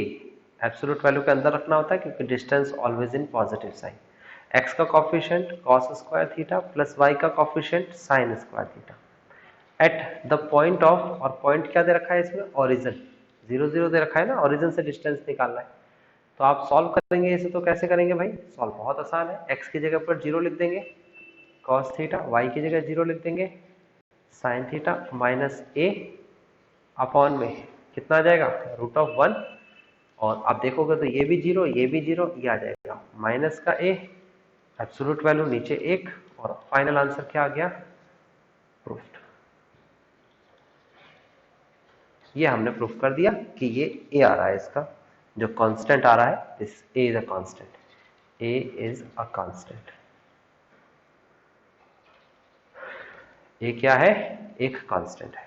एब्सोल्यूट वैल्यू के अंदर रखना होता है क्योंकि distance always in positive sign, x का coefficient cos square theta plus y का coefficient sin square theta at the point of, और पॉइंट क्या दे रखा है इसमें, ओरिजिन 0 0 दे रखा है ना, ओरिजिन से डिस्टेंस निकालना है। तो आप सॉल्व करेंगे इसे, तो कैसे करेंगे भाई, सॉल्व बहुत आसान है, x की जगह पर 0 लिख देंगे cos थीटा, y की जगह 0 लिख देंगे sin theta minus a upon में कितना आ जाएगा रूट ऑफ 1, और आप देखोगे तो ये भी 0 ये भी 0, ये आ जाएगा माइनस का a, एब्सोल्यूट वैल्यू नीचे 1, और फाइनल आंसर क्या आ गया, प्रूफ्ड। ये हमने प्रूफ कर दिया कि ये a आ रहा है, इसका जो कांस्टेंट आ रहा है, this a is a constant, a is a constant. a क्या है, एक कांस्टेंट है।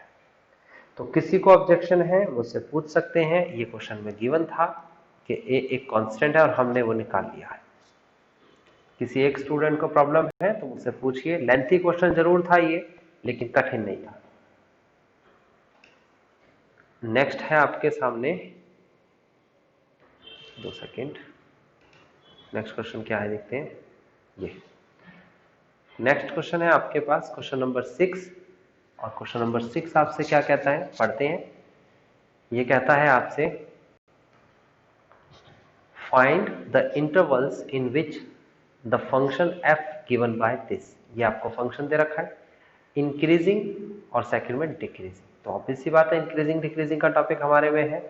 तो किसी को ऑब्जेक्शन है मुझसे पूछ सकते हैं, ये क्वेश्चन में गिवन था कि a एक कांस्टेंट है और हमने वो निकाल लिया है। किसी एक स्टूडेंट को प्रॉब्लम है तो मुझसे पूछिए, लेंथी क्वेश्चन जरूर था ये लेकिन कठिन नहीं था। नेक्स्ट है आपके सामने, 2 सेकेंड, नेक्स्ट क्वेश्चन क्या है देखते हैं। ये नेक्स्ट क्वेश्चन है आपके पास क्वेश्चन नंबर 6, और क्वेश्चन नंबर 6 आपसे क्या कहता है, पढ़ते हैं। ये कहता है आपसे find the intervals in which the function f given by this. ये आपको फंक्शन दे रखा है इंक्रीजिंग और सेकंड में डिक्रीजिंग। तो ऑब्वियस सी बात है इंक्रीजिंग डिक्रीजिंग का टॉपिक हमारे में है।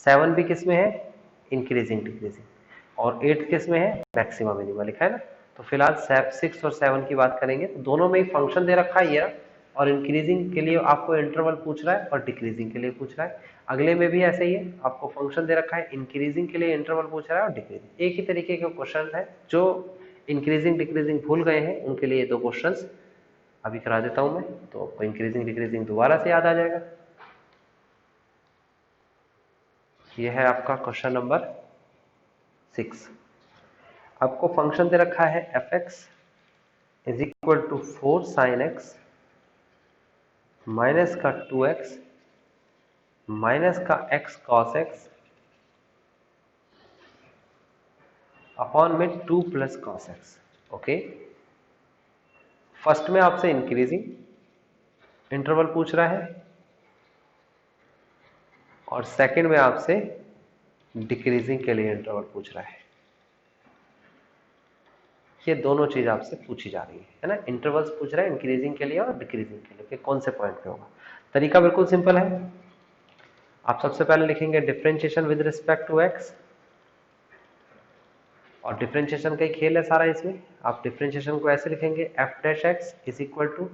7 भी किस में है, इंक्रीजिंग डिक्रीजिंग, और 8 किस में है, मैक्सिमा मिनिमा लिखा है ना। तो फिलहाल 6 और 7 की बात करेंगे। तो दोनों में ही फंक्शन दे रखा है ये, और इंक्रीजिंग के लिए आपको इंटरवल पूछ रहा है और डिक्रीजिंग के लिए पूछ रहा है। अगले में भी ऐसे ही है, आपको फंक्शन दे रखा है, इंक्रीजिंग के लिए इंटरवल पूछ रहा है और डिक्रीजिंग। एक ही तरीके के क्वेश्चन है, जो इंक्रीजिंग डिक्रीजिंग भूल गए हैं उनके लिए 2 क्वेश्चंस अभी करा देता हूं मैं, तो इंक्रीजिंग डिक्रीजिंग दोबारा से याद आ जाएगा। ये है आपका क्वेश्चन नंबर 6। आपको फंक्शन दे रखा है f(x) is equal to 4 sin x minus का 2x माइनस का x cos x अपॉन में 2 plus cos x। Okay, first में आपसे इंक्रीजिंग इंटरवल पूछ रहा है और सेकंड में आपसे डिक्रीजिंग के लिए इंटरवल पूछ रहा है। ये दोनों चीज आपसे पूछी जा रही है ना। इंटरवल्स पूछ रहा है इंक्रीजिंग के लिए और डिक्रीजिंग के लिए कि कौन से पॉइंट पे होगा। तरीका बिल्कुल सिंपल है। आप सबसे पहले लिखेंगे differentiation with respect to X, और डिफरेंशिएशन का ही खेल है सारा इसमें। आप डिफरेंशिएशन को ऐसे लिखेंगे F dash x is equal to,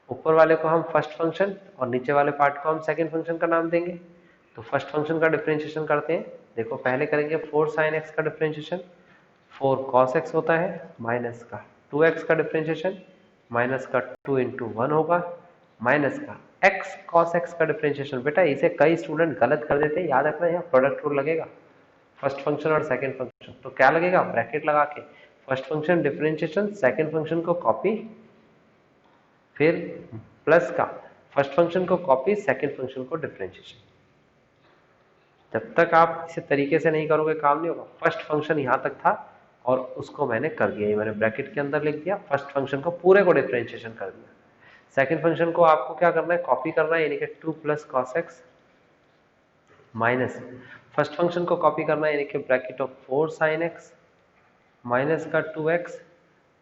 ऊपर वाले को हम फर्स्ट फंक्शन और नीचे वाले पार्ट को हम सेकंड फंक्शन का नाम देंगे। तो फर्स्ट फंक्शन का डिफरेंशिएशन करते हैं। देखो पहले करेंगे 4 sin x का डिफरेंशिएशन, 4 cos x होता है, माइनस का 2x का डिफरेंशिएशन, माइनस का 2 इंटू 1 होगा, माइनस का x cos x का डिफरेंशिएशन। बेटा इसे कई स्टूडेंट गलत कर देते हैं, याद रखना यहाँ प्रोडक्ट रूल लगेगा फर्स्ट फंक्शन और सेकंड फंक्शन। तो क्या लगेगा, ब्रैकेट लगा के first function differentiation, second function को कॉपी, फिर प्लस का फर्स्ट फंक्शन को कॉपी, सेकंड फंक्शन को डिफरेंशिएशन। जब तक आप इसे तरीके से नहीं करोगे काम नहीं होगा। फर्स्ट फंक्शन यहाँ तक था और उसको मैंने कर दिया, ये मैंने ब्रैकेट के अंदर लिख दिया, फर्स्ट फंक्शन को पूरे को डिफरेंशिएशन कर दिया। सेकंड फंक्शन को आपको क्या करना है, कॉपी करना है, यानी कि 2 plus cos X minus first function को कॉपी करना है, यानी कि bracket of 4 sine X minus का 2x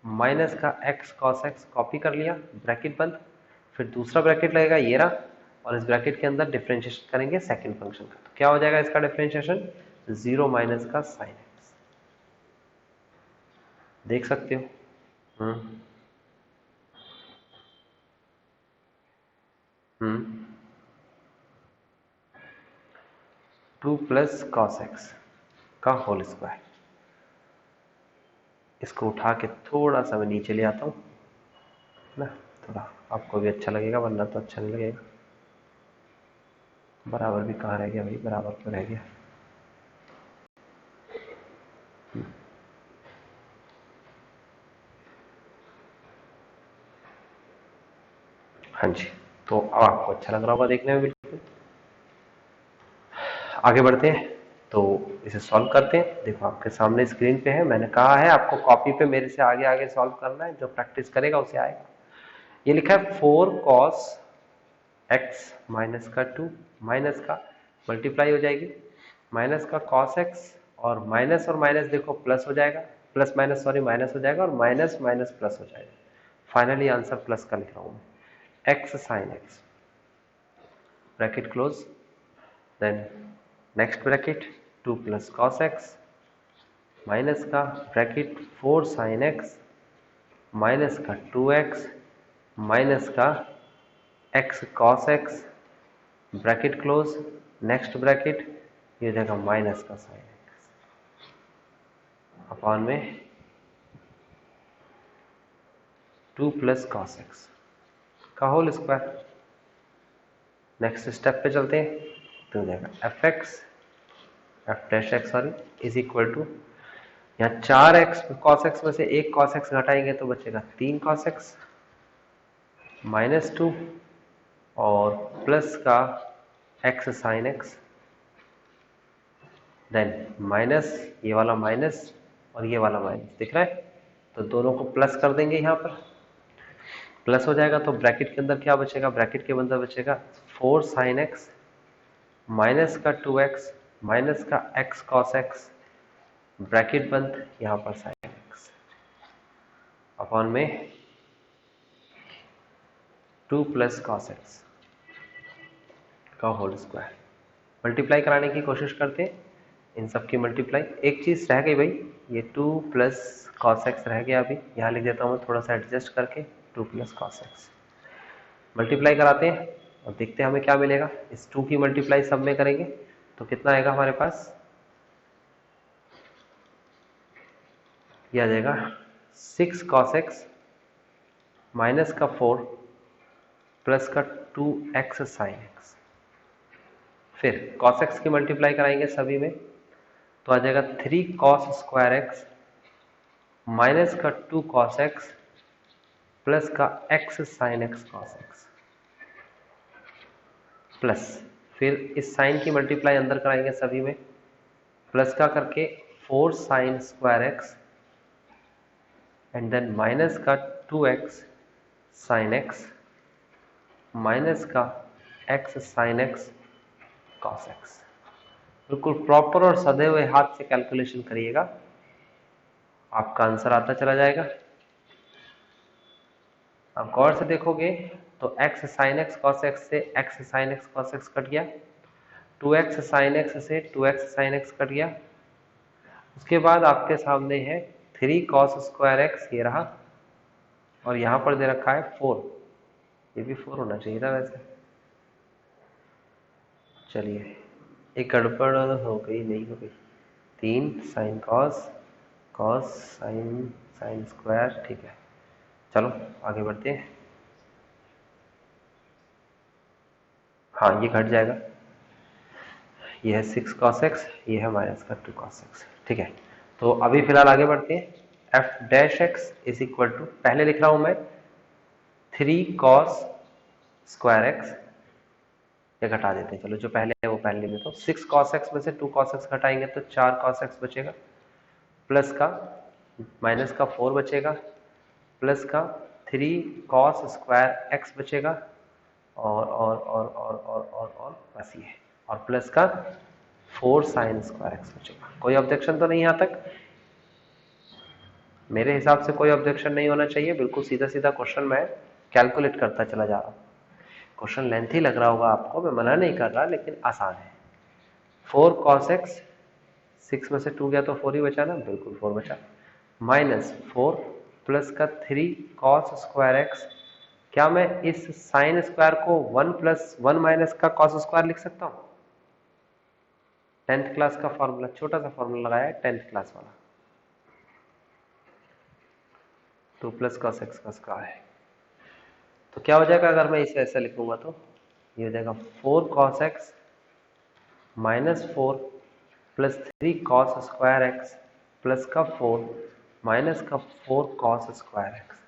माइनस का x cos x, कॉपी कर लिया, ब्रैकेट बंद। फिर दूसरा ब्रैकेट लगेगा ये रहा, और इस ब्रैकेट के अंदर डिफरेंशिएशन करेंगे सेकंड फंक्शन का। तो क्या हो जाएगा इसका डिफरेंशिएशन, 0 माइनस का साइन एक्स। देख सकते हो। हम्म 2 प्लस कॉस एक्स का होल स्क्वायर। इसको उठा के थोड़ा सा मैं नीचे ले आता हूँ ना, थोड़ा आपको भी अच्छा लगेगा, वरना तो अच्छा नहीं लगेगा। बराबर भी कहाँ रह गया भाई, बराबर तो रह गया। हाँ जी, तो अब आपको अच्छा लग रहा होगा देखने में। बिल्कुल आगे बढ़ते हैं, तो इसे सॉल्व करते हैं। देखो आपके सामने स्क्रीन पे है, मैंने कहा है आपको कॉपी पे मेरे से आगे आगे सॉल्व करना है, जो प्रैक्टिस करेगा उसे आएगा। ये लिखा है 4 cos x माइनस का 2, माइनस का मल्टीप्लाई हो जाएगी, माइनस का cos x और माइनस देखो प्लस हो जाएगा, प्लस माइनस सॉरी माइनस हो जाएगा, और माइनस माइनस प्लस हो जाएगा। फाइनली आंसर प्लस का लिख रहा हूँ मैं, x sin x, bracket close, then next bracket 2 plus cos X minus का ब्रैकेट 4 साइन एक्स माइनस का 2x माइनस का x cos X, bracket close, next bracket, ये हो जाएगा माइनस का साइन एक्स अपॉन में 2 प्लस कॉस एक्स का whole square. Next step पे चलते हैं, तो हो जाएगा F dash X sorry is equal to, यहाँ 4x cos x में से एक cos x घटाएंगे तो बचेगा 3 cos x माइनस 2 और प्लस का x sin x, देन माइनस, ये वाला माइनस और ये वाला माइनस दिख रहा है, तो दोनों को प्लस कर देंगे, यहाँ पर प्लस हो जाएगा। तो ब्रैकेट के अंदर क्या बचेगा, ब्रैकेट के अंदर बचेगा 4 sin x माइनस का 2x माइनस का x cos x, ब्रैकेट बंद, यहाँ पर sin x अपॉन में 2 प्लस कॉस एक्स का होल स्क्वायर। मल्टीप्लाई कराने की कोशिश करते हैं, इन सब की मल्टीप्लाई। एक चीज़ रह गई भाई, ये 2 प्लस कॉस एक्स रह गया, अभी यहाँ लिख देता हूँ मैं थोड़ा सा एडजस्ट करके, 2 प्लस कॉस एक्स। मल्टीप्लाई कराते हैं और देखते हैं हमें क्या मिलेगा। इस 2 की मल्टीप्लाई सब में करेंगे तो कितना आएगा हमारे पास, ये आ जाएगा 6 cos x माइनस का 4 प्लस का 2x sin x। फिर cos x की मल्टीप्लाई कराएंगे सभी में तो आ जाएगा 3 cos स्क्वायर x माइनस का 2 cos x प्लस का x sin x cos x, plus फिर इस साइन की मल्टीप्लाई अंदर कराएंगे सभी में, प्लस का करके 4 sin square x and then minus का 2x साइन एक्स माइनस का X sine x cos X. बिल्कुल प्रॉपर और सधे हुए हाथ से कैलकुलेशन करिएगा, आपका आंसर आता चला जाएगा। अब गौर से देखोगे तो x sine x cos x से x sine x cos x cut गया, 2x साइन एक्स से 2x साइन एक्स कट गया। उसके बाद आपके सामने है 3 cos स्क्वायर एक्स, ये रहा, और यहां पर दे रखा है 4, ये भी 4 होना चाहिए था वैसे। चलिए एक गड़बड़ हो गई, नहीं हो गई। 3 sine cos, cos sine, sine square, ठीक है। चलो आगे बढ़ते हैं। हाँ ये घट जाएगा, ये है 6 cos x, ये है माइनस का 2 cos x, ठीक है। तो अभी फिलहाल आगे बढ़ते हैं। f dash x is equal to, पहले लिख रहा हूं मैं 3 cos स्क्वायर x, ये घटा देते हैं, चलो जो पहले है वो पहले लिख देता हूँ। 6 cos x में से 2 cos x घटाएंगे तो 4 cos x बचेगा, प्लस का माइनस का 4 बचेगा, प्लस का 3 cos स्क्वायर x बचेगा, और बस ये, और प्लस का 4 साइन स्क्वायर एक्स बचेगा। कोई ऑब्जेक्शन तो नहीं यहाँ तक? मेरे हिसाब से कोई ऑब्जेक्शन नहीं होना चाहिए। बिल्कुल सीधा सीधा क्वेश्चन मैं कैलकुलेट करता चला जा रहा हूँ। क्वेश्चन लेंथी लग रहा होगा आपको, मैं मना नहीं कर रहा, लेकिन आसान है। 4 cos x, 6 में से 2 गया तो 4 ही बचा ना, बिल्कुल 4 बचा, माइनस 4 प्लस का 3 cos स्क्वायर एक्स। क्या मैं इस साइन स्क्वायर को 1 प्लस 1 माइनस का cos स्क्वायर लिख सकता हूँ? 10th क्लास का फॉर्मूला, छोटा सा फॉर्मूला लगाया है 10th क्लास वाला, 2 प्लस cos x का स्क्वायर है। तो क्या हो जाएगा अगर मैं इसे ऐसा लिखूंगा तो ये हो जाएगा 4 cos x minus 4 plus 3 cos square x plus का 4 माइनस का 4 cos स्क्वायर एक्स।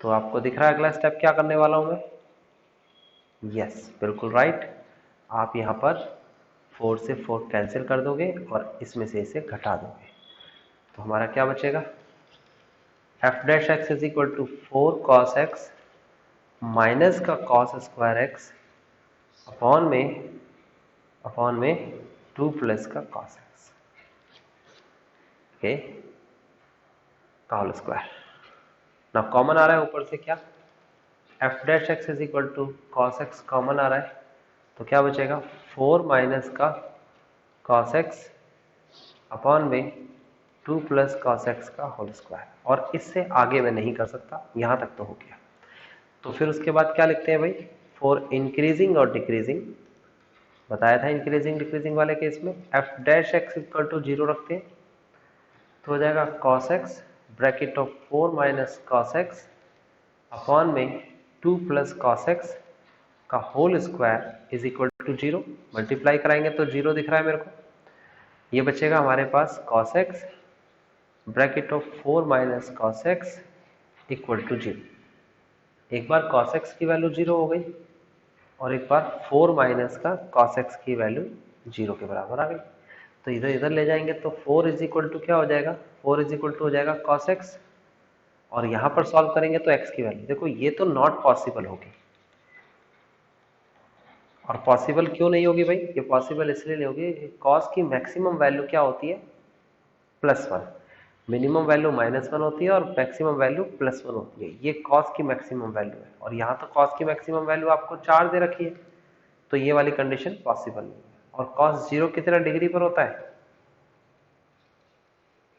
तो आपको दिख रहा है अगला स्टेप क्या करने वाला हूं मैं? यस बिल्कुल राइट। आप यहाँ पर 4 से 4 कैंसिल कर दोगे और इसमें से इसे घटा दोगे, तो हमारा क्या बचेगा? F dash x is equal to 4 cos x minus का cos स्क्वायर एक्स अपॉन में 2 प्लस का cos x के का होल स्क्वायर। ना कॉमन आ रहा है ऊपर से क्या? F dash x is equal to cos x common आ रहा है, तो क्या बचेगा? 4 माइनस का cos x अपॉन में 2 प्लस cos x का होल स्क्वायर। और इससे आगे मैं नहीं कर सकता, यहां तक तो हो गया। तो फिर उसके बाद क्या लिखते हैं भाई? फॉर इंक्रीजिंग और डिक्रीजिंग, बताया था इंक्रीजिंग डिक्रीजिंग वाले केस में F dash X equal to 0 रखते हैं, तो हो जाएगा cos x bracket of 4 minus cos x upon में 2 प्लस cos x का whole square is equal to 0। Multiply कराएंगे तो 0 दिख रहा है मेरे को, ये बचेगा हमारे पास cos x bracket of 4 minus cos x equal to 0। एक बार cos x की वैल्यू 0 हो गई और एक बार 4 माइनस का cos x की वैल्यू 0 के बराबर आ गई। तो इधर इधर ले जाएंगे तो 4 इज इक्वल टू क्या हो जाएगा? 4 इज इक्वल टू हो जाएगा cos x, और यहां पर सॉल्व करेंगे तो x की वैल्यू, देखो ये तो नॉट पॉसिबल होगी। और पॉसिबल क्यों नहीं होगी भाई? ये पॉसिबल इसलिए नहीं होगी, cos की मैक्सिमम वैल्यू क्या होती है? +1। मिनिमम वैल्यू -1 होती है और मैक्सिमम वैल्यू +1 होती है। ये cos की मैक्सिमम वैल्यू है, और यहाँ तो cos की मैक्सिमम वैल्यू आपको 4 दे रखी है, तो ये वाली कंडीशन पॉसिबल नहीं है। और cos 0 कितना डिग्री पर होता है?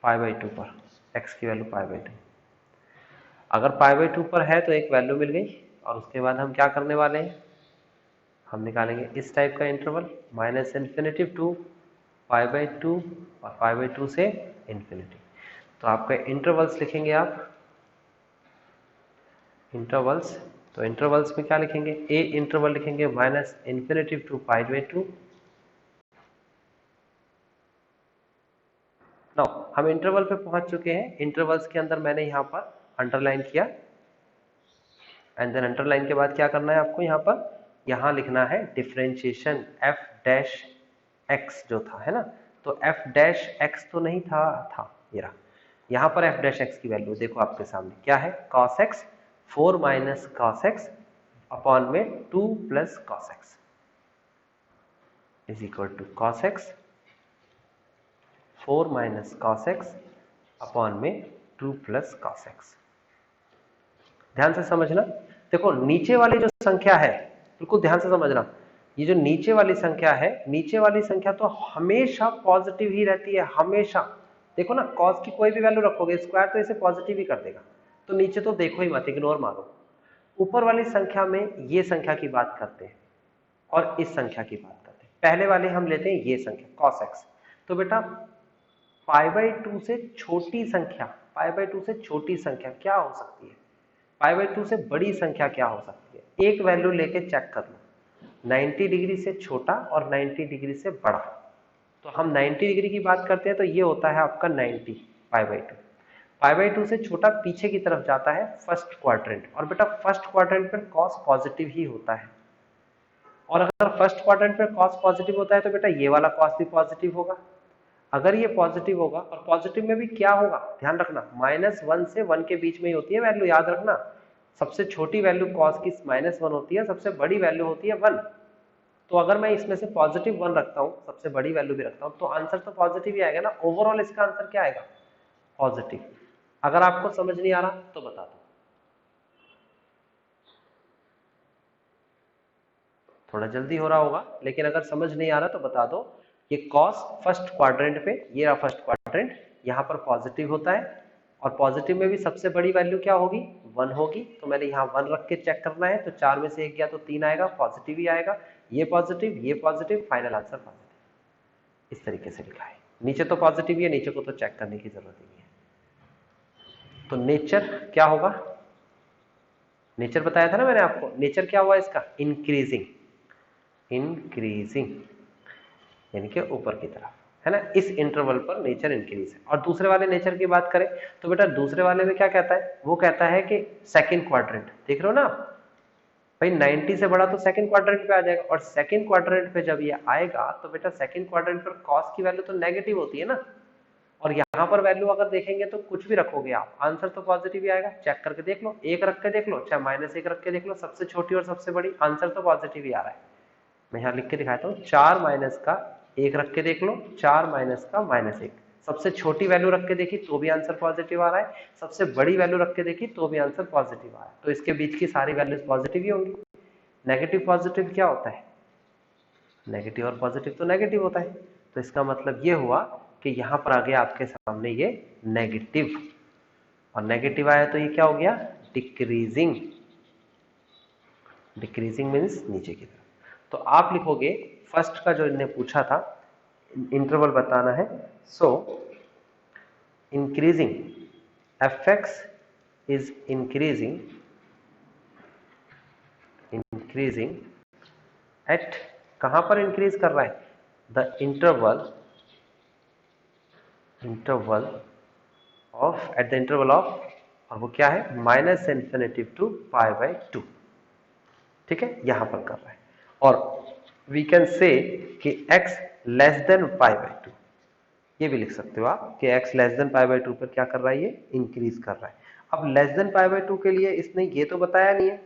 π/2 पर, x की वैल्यू π/2। अगर π/2 पर है तो एक वैल्यू मिल गई, और उसके बाद हम क्या करने वाले हैं? हम निकालेंगे इस टाइप का इंटरवल -∞ टू π/2 और π/2 से इन्फिनिटी। तो आपका इंटरवल्स लिखेंगे आप, इंटरवल्स, तो इंटरवल्स में क्या लिखेंगे? ए इंटरवल लिखेंगे -∞ टू π/2। नो, हम इंटरवल पे पहुंच चुके हैं। इंटरवल्स के अंदर मैंने यहाँ पर अंडरलाइन किया, एंड देन अंडरलाइन के बाद क्या करना है आपको? यहाँ पर यहाँ लिखना है डिफरेंशिएशन एफ डैश एक्स जो था, है ना। तो एफ डैश एक्स तो नहीं था ये रहा। यहाँ पर एफ डैश एक्स की वैल्यू देखो आपके सामने क्या है? cos x 4 minus cos X upon में 2 plus cos X is equal to cos X 4 minus cos X upon में 2 प्लस कॉस एक्स। ध्यान से समझना, देखो नीचे वाली जो संख्या है बिल्कुल ध्यान से समझना, ये जो नीचे वाली संख्या है, नीचे वाली संख्या तो हमेशा पॉजिटिव ही रहती है, हमेशा। देखो ना, कॉस की कोई भी वैल्यू रखोगे स्क्वायर तो इसे पॉजिटिव ही कर देगा, तो नीचे तो देखो ही मत, इग्नोर मारो। ऊपर वाली संख्या में ये संख्या की बात करते हैं और इस संख्या की बात करते हैं। पहले वाले हम लेते हैं ये संख्या cos x, तो बेटा π/2 से छोटी संख्या, π/2 से छोटी संख्या क्या हो सकती है, π/2 से बड़ी संख्या क्या हो सकती है, एक वैल्यू लेके चेक कर लो, 90 डिग्री से छोटा और 90 डिग्री से बड़ा। तो हम 90 डिग्री की बात करते हैं तो ये होता है आपका 90 π/2। π/2 से छोटा पीछे की तरफ जाता है फर्स्ट क्वाड्रेंट, और बेटा फर्स्ट क्वाड्रेंट पर कॉस पॉजिटिव ही होता है, और अगर फर्स्ट क्वाड्रेंट पर कॉस पॉजिटिव होता है तो बेटा ये वाला कॉस भी पॉजिटिव होगा। अगर ये पॉजिटिव होगा, और पॉजिटिव में भी क्या होगा ध्यान रखना, -1 से 1 के बीच में ही होती है वैल्यू, याद रखना। सबसे छोटी वैल्यू कॉस की -1 होती है, सबसे बड़ी वैल्यू होती है 1। तो अगर मैं इसमें से पॉजिटिव 1 रखता हूँ, सबसे बड़ी वैल्यू भी रखता हूँ, तो आंसर तो पॉजिटिव ही आएगा ना। ओवरऑल इसका आंसर क्या आएगा, पॉजिटिव। अगर आपको समझ नहीं आ रहा तो बता दो, थोड़ा जल्दी हो रहा होगा, लेकिन अगर समझ नहीं आ रहा तो बता दो। ये कॉस फर्स्ट क्वाड्रेंट पे, ये रहा फर्स्ट क्वाड्रेंट, यहाँ पर पॉजिटिव होता है, और पॉजिटिव में भी सबसे बड़ी वैल्यू क्या होगी, 1 होगी। तो मैंने यहाँ 1 रख के चेक करना है, तो 4 में से 1 गया तो 3 आएगा, पॉजिटिव ही आएगा। ये पॉजिटिव, फाइनल आंसर पॉजिटिव। इस तरीके से लिखा है, नीचे तो पॉजिटिव ही है, नीचे को तो चेक करने की जरूरत नहीं है। तो नेचर क्या होगा, नेचर बताया था ना मैंने आपको, नेचर क्या हुआ इसका, इंक्रीजिंग, यानी कि ऊपर की तरफ, है ना। इस इंटरवल पर नेचर इंक्रीज है। और दूसरे वाले नेचर की बात करें तो बेटा दूसरे वाले में क्या कहता है, वो कहता है कि सेकंड क्वाड्रेंट, देख रहे हो ना भाई, 90 से बड़ा तो सेकंड क्वाड्रेंट पे आ जाएगा, और सेकंड क्वाड्रेंट पे जब ये आएगा तो बेटा सेकंड क्वाड्रेंट पर कॉस की वैल्यू तो नेगेटिव होती है ना, और यहाँ पर वैल्यू अगर देखेंगे तो कुछ भी रखोगे आप, आंसर तो पॉजिटिव ही आएगा। चेक करके देख लो, 1 रख के देख लो, चाहे -1 रख के देख लो, सबसे छोटी और सबसे बड़ी, आंसर तो पॉजिटिव ही आ रहा है। मैं यहाँ लिख के दिखाता हूँ, 4 माइनस का 1 रख के देख लो, 4 माइनस का -1, सबसे छोटी वैल्यू रख के देखी तो भी आंसर पॉजिटिव आ रहा है, सबसे बड़ी वैल्यू रख के देखी तो भी आंसर पॉजिटिव आ रहा है। तो इसके बीच की सारी वैल्यूज पॉजिटिव ही होंगी। नेगेटिव पॉजिटिव क्या होता है, नेगेटिव और पॉजिटिव तो नेगेटिव होता है। तो इसका मतलब ये हुआ कि यहाँ पर आ गया आपके सामने ये नेगेटिव, और नेगेटिव आया तो ये क्या हो गया, डिक्रीजिंग। डिक्रीजिंग मीन्स नीचे की तरफ। तो आप लिखोगे फर्स्ट का जो इन्हें पूछा था, इंटरवल बताना है, सो increasing fx is increasing at, कहां पर इंक्रीज कर रहा है, the interval of, at the interval of, और वो क्या है, -∞ टू π/2, ठीक है, यहां पर कर रहा है। और वी कैन से कि x लेस देन π/2, ये भी लिख सकते हो आप कि x लेस देन π/2 पर क्या कर रहा है, ये इंक्रीज कर रहा है। अब लेस देन π/2 के लिए इसने ये तो बताया नहीं है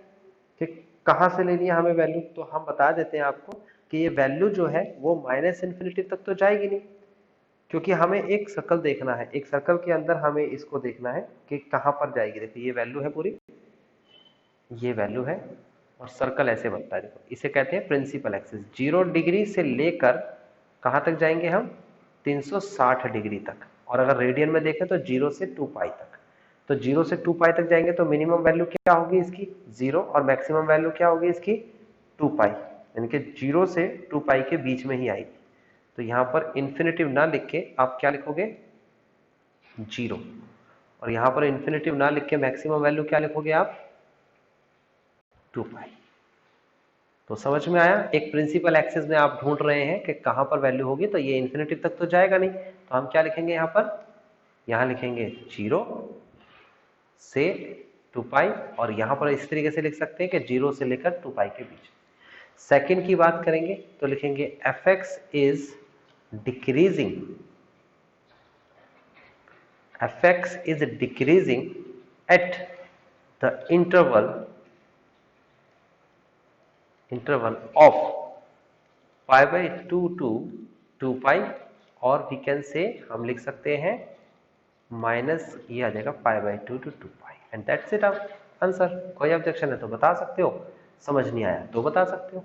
कि कहां से लेनी है हमें वैल्यू, तो हम बता देते हैं आपको कि ये वैल्यू जो है वो -∞ तक तो जाएगी नहीं, क्योंकि हमें एक सर्कल देखना है, एक सर्कल के अंदर हमें इसको देखना है कि कहां पर जाएगी। देखिए ये वैल्यू है पूरी, ये वैल्यू है, और सर्कल ऐसे बनता है, देखो इसे कहते हैं प्रिंसिपल एक्सिस। 0 डिग्री से लेकर कहां तक जाएंगे हम, 360 डिग्री तक, और अगर रेडियन में देखें तो 0 से 2π तक। तो 0 से 2π तक जाएंगे तो मिनिमम वैल्यू क्या होगी इसकी, 0, और मैक्सिमम वैल्यू क्या होगी इसकी, 2π, यानी कि 0 से 2π के बीच में ही आएगी। तो यहाँ पर इन्फिनेटिव ना लिख के आप क्या लिखोगे, 0, और यहाँ पर इन्फिनेटिव ना लिख के मैक्सिमम वैल्यू क्या लिखोगे आप, 2π। तो समझ में आया, एक प्रिंसिपल एक्सिस में आप ढूंढ रहे हैं कि कहां पर वैल्यू होगी, तो ये इन्फिनेटिव तक तो जाएगा नहीं, तो हम क्या लिखेंगे यहाँ पर, यहाँ लिखेंगे 0 से 2π, और यहाँ पर इस तरीके से लिख सकते हैं कि 0 से लेकर 2π के बीच। सेकंड की बात करेंगे तो लिखेंगे fx is decreasing at the interval of pi by 2 to 2 pi, और वी कैन से हम लिख सकते हैं माइनस ये आ जाएगा pi by 2 to 2 pi, and that's it answer. कोई ऑब्जेक्शन है तो बता सकते हो, समझ नहीं आया तो बता सकते हो।